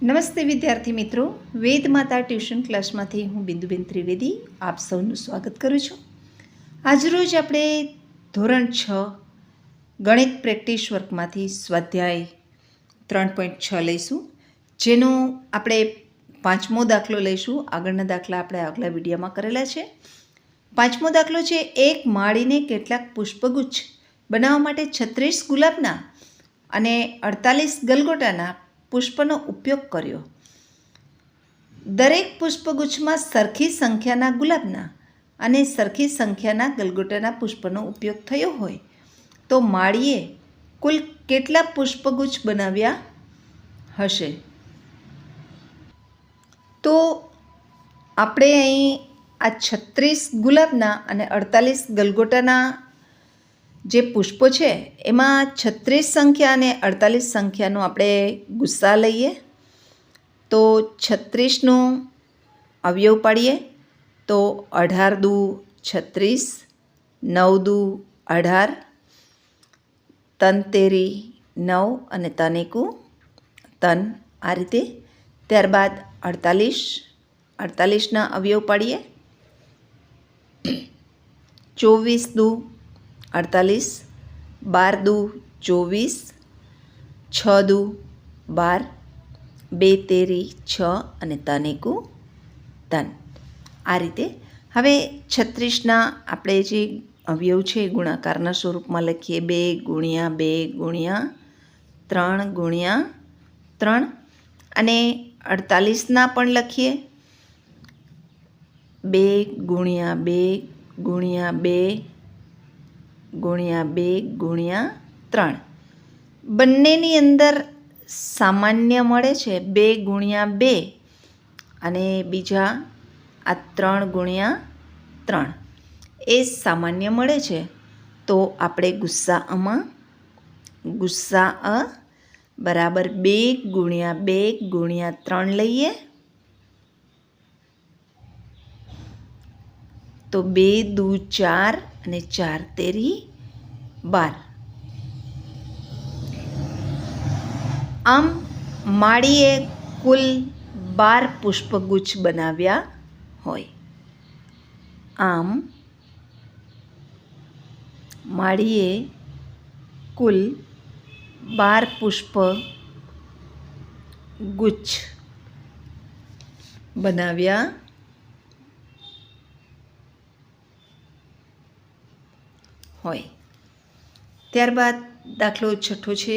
નમસ્તે વિદ્યાર્થી મિત્રો, વેદ માતા ટ્યુશન ક્લાસમાંથી હું બિંદુબેન ત્રિવેદી આપ સૌનું સ્વાગત કરું છું. આજરોજ આપણે ધોરણ 6 ગણિત પ્રેક્ટિસ વર્કમાંથી સ્વાધ્યાય 3.6 લઈશું, જેનો આપણે 5મો દાખલો લઈશું. આગળના દાખલા આપણે આગલા વિડીયોમાં કરેલા છે. 5મો દાખલો છે, એક માળીને કેટલાક પુષ્પગુચ્છ બનાવવા માટે 36 ગુલાબના અને 48 ગલગોટાના પુષ્પનો ઉપયોગ કર્યો. દરેક પુષ્પગુચ્છમાં સરખી સંખ્યાના ગુલાબના અને સરખી સંખ્યાના ગલગોટાના પુષ્પનો ઉપયોગ થયો હોય તો માળીએ કુલ કેટલા પુષ્પગુચ્છ બનાવ્યા હશે? તો આપણે અહીં આ 36 ગુલાબના અને 48 ગલગોટાના જે પુષ્પો છે એમાં 36 સંખ્યા અને 48 સંખ્યાનો આપણે ગુસ્સા લઈએ. તો 36નો અવયવ પાડીએ તો 18 દુ 36, 9 દુ 18, તન તેરી 9 અને તન એકુ તન, આ રીતે. ત્યારબાદ 48ના અવયવ પાડીએ. 24 દુ 48, 12 દુ 24, 6 દુ 12, 2 તેરી 6 અને તન એકુ તન, આ રીતે. હવે 36ના આપણે જે અવયવ છે ગુણાકારના સ્વરૂપમાં લખીએ. 2 ગુણ્યા 2 ગુણ્યા 3 ગુણ્યા 3, અને 48ના પણ લખીએ. 2 ગુણ્યા 2 ગુણ્યા 2 ગુણ્યા 2 ગુણ્યા 3. બંનેની અંદર સામાન્ય મળે છે 2 ગુણ્યા 2 અને બીજા આ 3 ગુણ્યા 3 એ સામાન્ય મળે છે. તો આપણે ગુસ્સા બરાબર 2 ગુણ્યા 2 ગુણ્યા 3 લઈએ તો 2 દુ 4 અને 4 તેરી 12. આમ માળીએ કુલ 12 પુષ્પગુચ્છ બનાવ્યા હોય. આમ માળીએ કુલ 12 પુષ્પગુચ્છ બનાવ્યા હોય. ત્યારબાદ દાખલો 6 છે.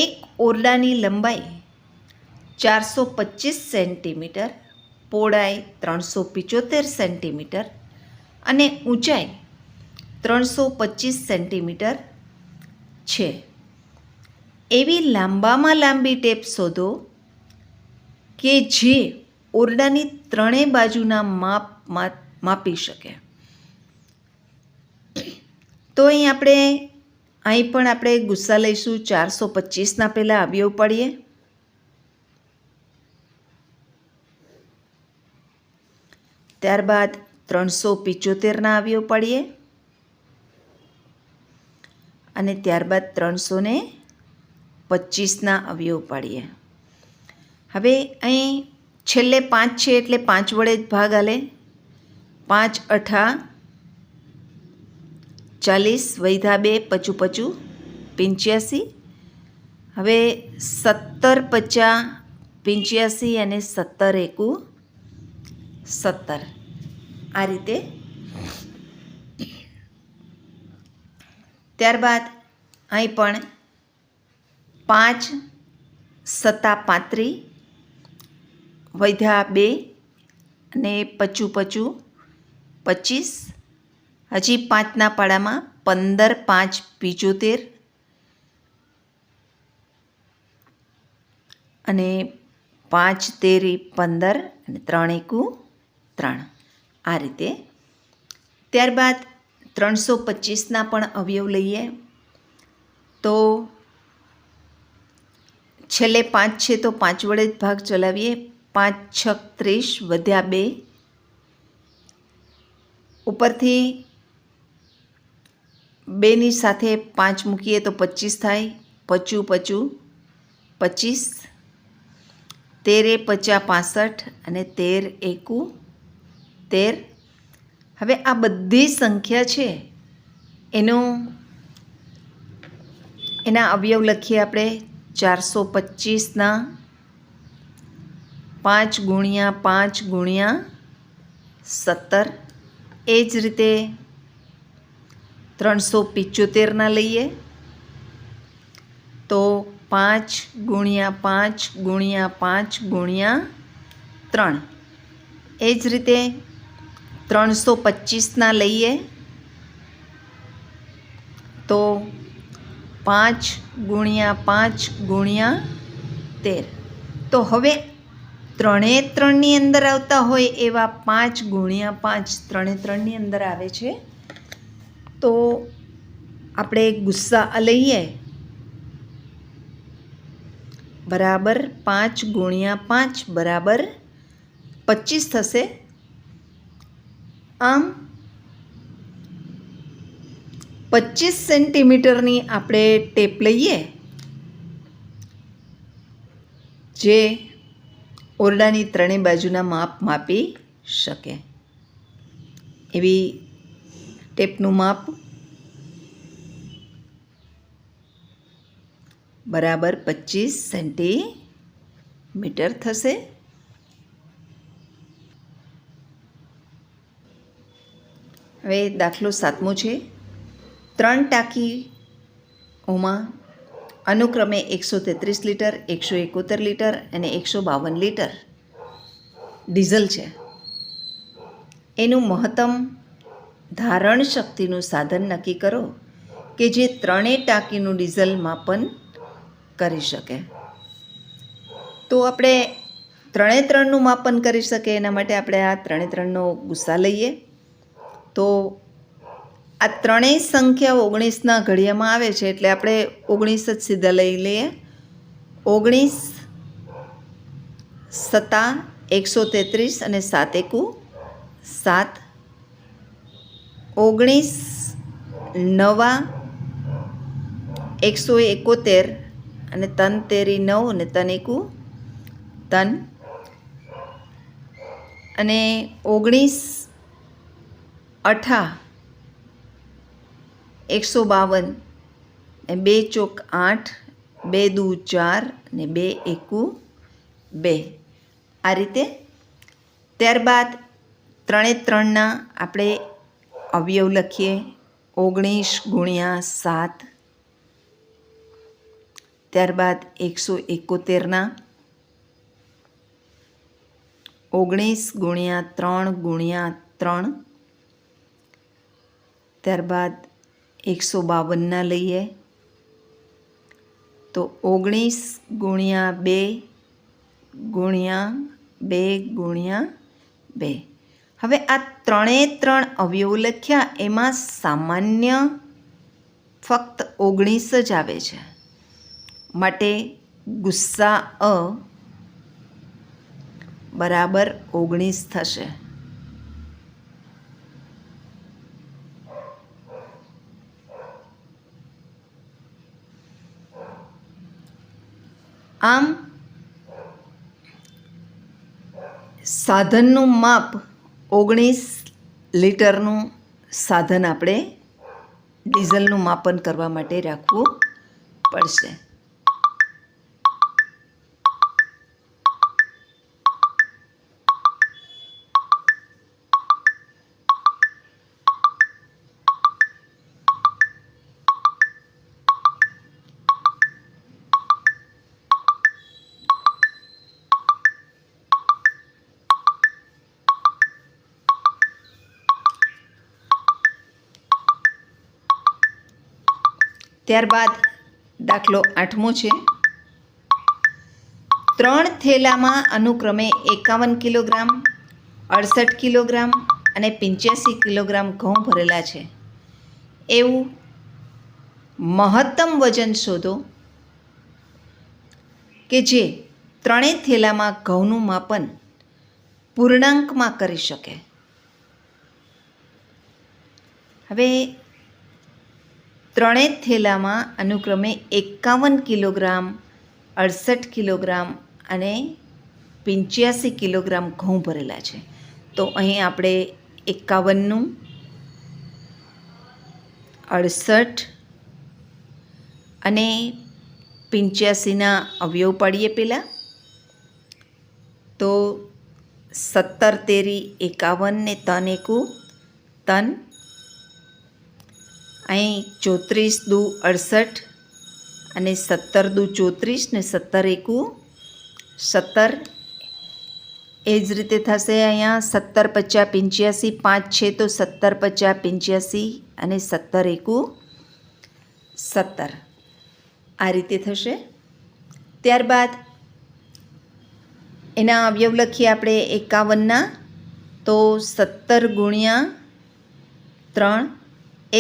એક ઓરડાની લંબાઈ 425 સેન્ટીમીટર, પહોળાઈ 375 સેન્ટીમીટર અને ઊંચાઈ 325 સેન્ટીમીટર છે. એવી લાંબામાં લાંબી ટેપ શોધો કે જે ઓરડાની ત્રણેય બાજુના માપ માપી શકે. તો અહીં પણ આપણે ગુસ્સા લઈશું. 425ના પહેલાં અવયવ પાડીએ. ત્યારબાદ 375ના અવયવ પાડીએ અને ત્યારબાદ 325ના અવયવ પાડીએ. હવે અહીં છેલ્લે 5 છે એટલે 5 વડે જ ભાગ હાલે. 5 અઠા 40, વૈધા 2 પચું 85. હવે 17 પચા 85 અને 17 એકુ 17, આ રીતે. ત્યારબાદ અહીં પણ 5 સત્તા 35, વૈધા 2 અને પચું 25. હજી 5ના પાડામાં 15 5 75 અને 5 તેરી 15 અને 3 એકુ 3, આ રીતે. ત્યારબાદ 325ના પણ અવયવ લઈએ. તો છેલ્લે 5 છે તો 5 વડે જ ભાગ ચલાવીએ. 5 6 30, વધ્યા 2, ઉપરથી 2ની સાથે 5 મૂકીએ તો 25 થાય. 25 25 25, 13 × 5 = 65 અને 13 × 1 = 13. હવે આ બધી સંખ્યા છે એના અવયવ લખીએ આપણે. 425ના 5 × 5 × 17. એ જ રીતે 375ના લઈએ તો 5 × 5 × 5 × 3. એ જ રીતે 325ના લઈએ તો 5 × 5 × 13. તો હવે ત્રણે ત્રણની અંદર આવતા હોય એવા 5 × 5 ત્રણે ત્રણની અંદર આવે છે. તો આપણે ગુસ્સા લઈએ બરાબર 5 × 5 બરાબર 25 થશે. આમ 25 સેન્ટીમીટરની આપણે ટેપ લઈએ જે ઓરડાની ત્રણેય બાજુના માપ માપી શકે. એવી ટેપનું માપ બરાબર 25 સેન્ટીમીટર થશે. હવે દાખલો 7મો છે. 3 ટાંકીઓમાં અનુક્રમે 133 લીટર, 171 લીટર અને 152 લીટર ડીઝલ છે. એનું મહત્તમ ધારણ શક્તિનું સાધન નક્કી કરો કે જે ત્રણેય ટાંકીનું ડીઝલ માપન કરી શકે. તો આપણે ત્રણે ત્રણનું માપન કરી શકે એના માટે આપણે આ ત્રણે ત્રણનો ગુસ્સા લઈએ. તો આ ત્રણેય સંખ્યા 19ના ઘડિયામાં આવે છે એટલે આપણે 19 જ સીધા લઈ લઈએ. 19 × 7 = 133 અને 7 × 1 = 7. 19 × 9 = 171 અને 3 તેરી 9 અને 3 1 = 3. અને 19 × 8 = 152 અને 2 ચોક 8, 2 દુ 4 અને 2 એકુ 2. આ રીતે. ત્યારબાદ ત્રણે ત્રણના આપણે અવયવ લખીએ. 19 × 7. ત્યારબાદ 171ના 19 × 3 × 3. ત્યારબાદ 152ના લઈએ તો 19 × 2 × 2 × 2. હવે આ ત્રણે ત્રણ અવયવ લખ્યા એમાં સામાન્ય ફક્ત 19 જ આવે છે. માટે ગુસ્સા બરાબર 19 થશે. આમ સાધનનું માપ 19 લીટરનું સાધન આપણે ડીઝલનું માપન કરવા માટે રાખવું પડશે. ત્યારબાદ દાખલો 8મો છે. 3 થેલામાં અનુક્રમે 51 કિલોગ્રામ, 68 કિલોગ્રામ અને 85 કિલોગ્રામ ઘઉં ભરેલા છે. એવું મહત્તમ વજન શોધો કે જે ત્રણેય થેલામાં ઘઉંનું માપન પૂર્ણાંકમાં કરી શકે. હવે ત્રણેય થેલામાં અનુક્રમે 51 કિલોગ્રામ, 68 કિલોગ્રામ અને 85 કિલોગ્રામ ઘઉં ભરેલા છે. તો અહીં આપણે 51નું 68 અને 85ના અવયવ પાડીએ પહેલાં. તો 17 તેરી 51 ને 3 એકુ તન. અહીં 34 દુ 68 અને 17 દુ 34 ને 17 એકુ 17. એ જ રીતે થશે અહીંયા 17 50 85, 5 છે તો 17 50 85 અને 17 એકુ 17. આ રીતે થશે. ત્યારબાદ એના અવયવ લખીએ આપણે 51ના. તો 17 ગુણ્યા 3.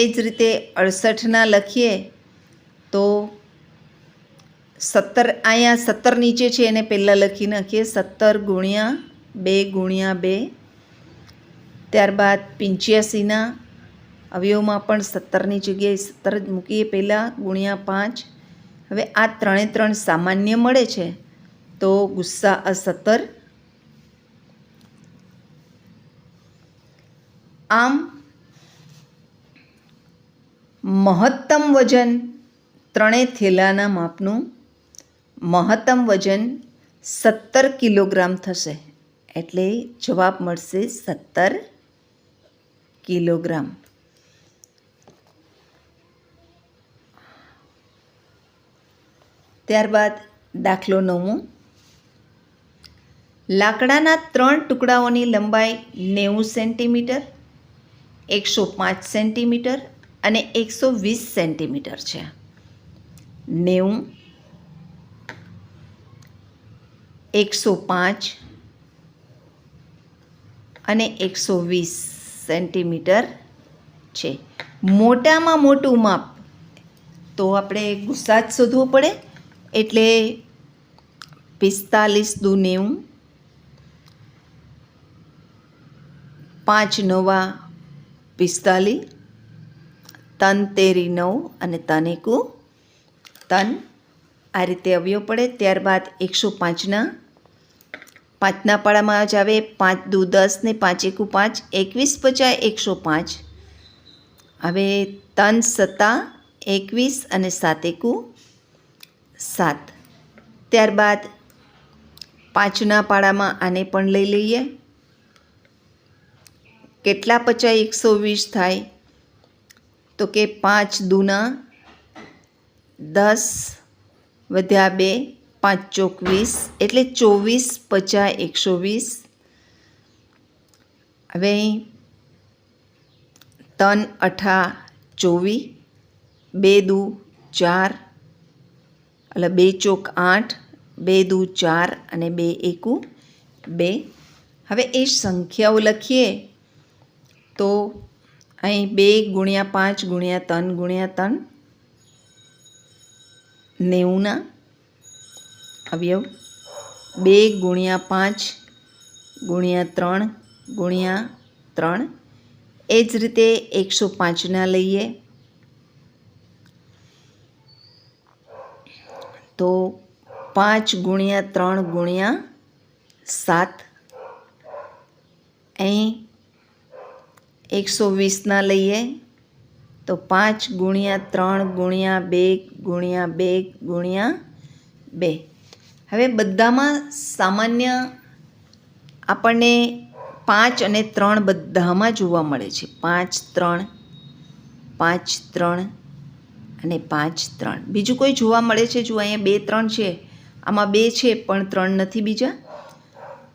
એ જ રીતે 68ના લખીએ તો 17 અહીંયા 17 નીચે છે એને પહેલાં લખી નાખીએ. 17 ગુણ્યા 2 ગુણ્યા 2. ત્યારબાદ 85ના અવયવમાં પણ 17ની જગ્યાએ 17 જ મૂકીએ પહેલાં, ગુણ્યા 5. હવે આ 3 સામાન્ય મળે છે તો ગુસ્સા 17. આમ મહત્તમ વજન ત્રણેય થેલાના માપનું મહત્તમ વજન 17 કિલોગ્રામ થશે. એટલે જવાબ મળશે 17 કિલોગ્રામ. ત્યારબાદ દાખલો 9. લાકડાના 3 ટુકડાઓની લંબાઈ 90 સેન્ટીમીટર, 105 સેન્ટીમીટર અને 120 સેન્ટીમીટર છે. 90, 105 અને 120 સેન્ટીમીટર છે. મોટામાં મોટું માપ તો આપણે ગુસ્સા જ શોધવો પડે. એટલે 45 દુ 90, 5 નવા 45, તન તેરી 9 અને તન એકુ તન. આ રીતે અવયવ પડે. ત્યારબાદ 105ના 5ના પાડામાં જ આવે. 5 દુ 10 ને 5 એકુ 5, 21 50 105. હવે તન 7 21 અને 7 એકુ 7. ત્યારબાદ 5ના પાડામાં આને પણ લઈ લઈએ. કેટલા 50 120 થાય? તો કે 5 દુના 10 વધ્યા 2, 5 ચોક 20 એટલે 24 50 120. હવે તન 18 24, 2 દુ 4 એટલે 2 ચોક 8, 2 દુ 4 અને 2 એકુ 2. હવે એ સંખ્યાઓ લખીએ તો અહીં 2 ગુણ્યા 5 ગુણ્યા 3 ગુણ્યા 3, 90ના અવયવ. 2 ગુણ્યા 5 ગુણ્યા 3 ગુણ્યા 3. એ જ રીતે 105ના લઈએ તો 5 ગુણ્યા 3 ગુણ્યા 7. અહીં 120ના લઈએ તો 5 ગુણ્યા 3 ગુણ્યા 2 ગુણ્યા 2 ગુણ્યા 2. હવે બધામાં સામાન્ય આપણને 5 અને 3 બધામાં જોવા મળે છે. 5 3, 5 3 અને 5 3. બીજું કોઈ જોવા મળે છે? જો અહીંયા 2 3 છે, આમાં 2 છે પણ 3 નથી બીજા.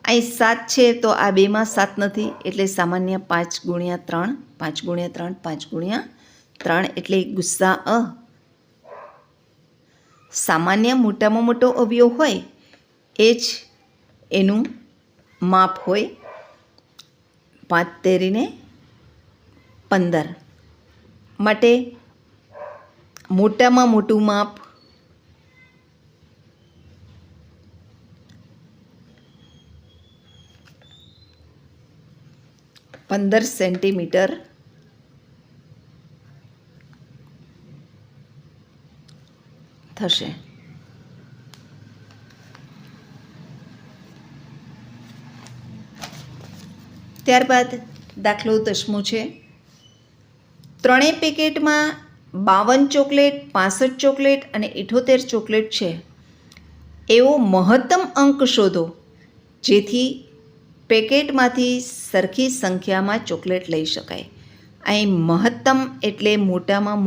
અહીં 7 છે તો આ 2માં 7 નથી. એટલે સામાન્ય 5 ગુણ્યા 3, 5 ગુણ્યા 3, 5 ગુણ્યા 3 એટલે ગુસ્સા સામાન્ય મોટામાં મોટો અવયવ હોય એ જ એનું માપ હોય. 5 તેરીને 15 માટે મોટામાં મોટું માપ 15 સેન્ટીમીટર થશે. ત્યારબાદ દાખલો 10મો છે. ત્રણેય પેકેટમાં 52 ચોકલેટ, 65 ચોકલેટ અને 78 ચોકલેટ છે. એવો મહત્તમ અંક શોધો જેથી પેકેટમાંથી સરખી સંખ્યામાં ચોકલેટ લઈ શકાય. અહીં મહત્તમ એટલે મોટામાં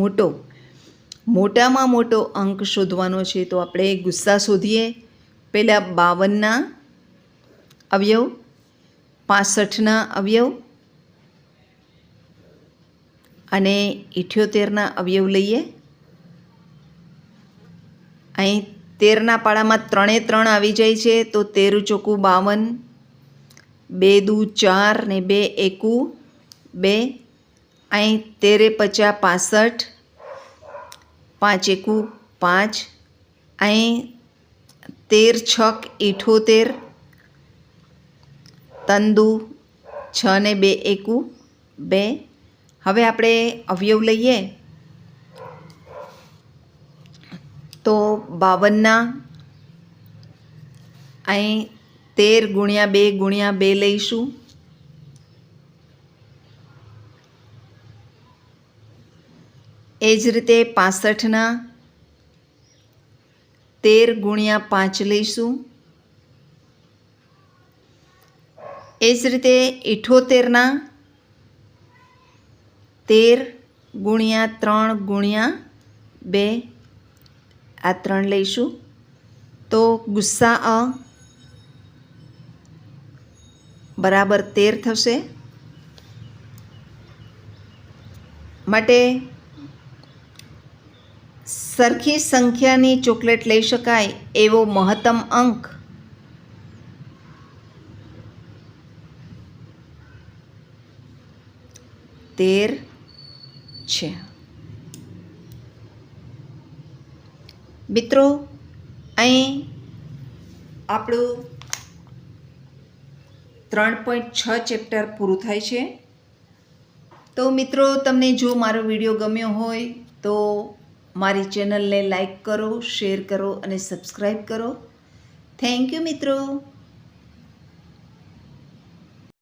મોટો અંક શોધવાનો છે. તો આપણે ગુસ્સા શોધીએ. પહેલાં 52ના અવયવ, 65ના અવયવ અને 78ના અવયવ લઈએ. અહીં 13ના પાડામાં 3 એ 3 આવી જાય છે. તો 13 ચોકું 52, 2 દુ 4 ને 2 એકુ 2. અહીં 13 એ 50 65, 5 એકુ 5. અહીં 13 છક 78, 3 દુ 6 ને 2 એકુ 2. હવે આપણે અવયવ લઈએ. તો 52ના અહીં 13 ગુણ્યા 2 ગુણ્યા 2 લઈશું. એ જ રીતે 65ના 13 ગુણ્યા 5 લઈશું. એ જ રીતે 78ના 13 ગુણ્યા 3 ગુણ્યા 2 આ 3 લઈશું. તો ગુસ્સા બરાબર 13 થશે. માટે સરખી સંખ્યાની ચોકલેટ લઈ શકાય એવો મહત્તમ અંક 13 છે. મિત્રો, અહીં આપણું 3.6 ચેપ્ટર પૂરું થાય છે. તો મિત્રો, તમને જો મારો વિડીયો ગમ્યો હોય તો મારી ચેનલને લાઈક કરો, શેર કરો અને સબસ્ક્રાઈબ કરો. થેન્ક યુ મિત્રો.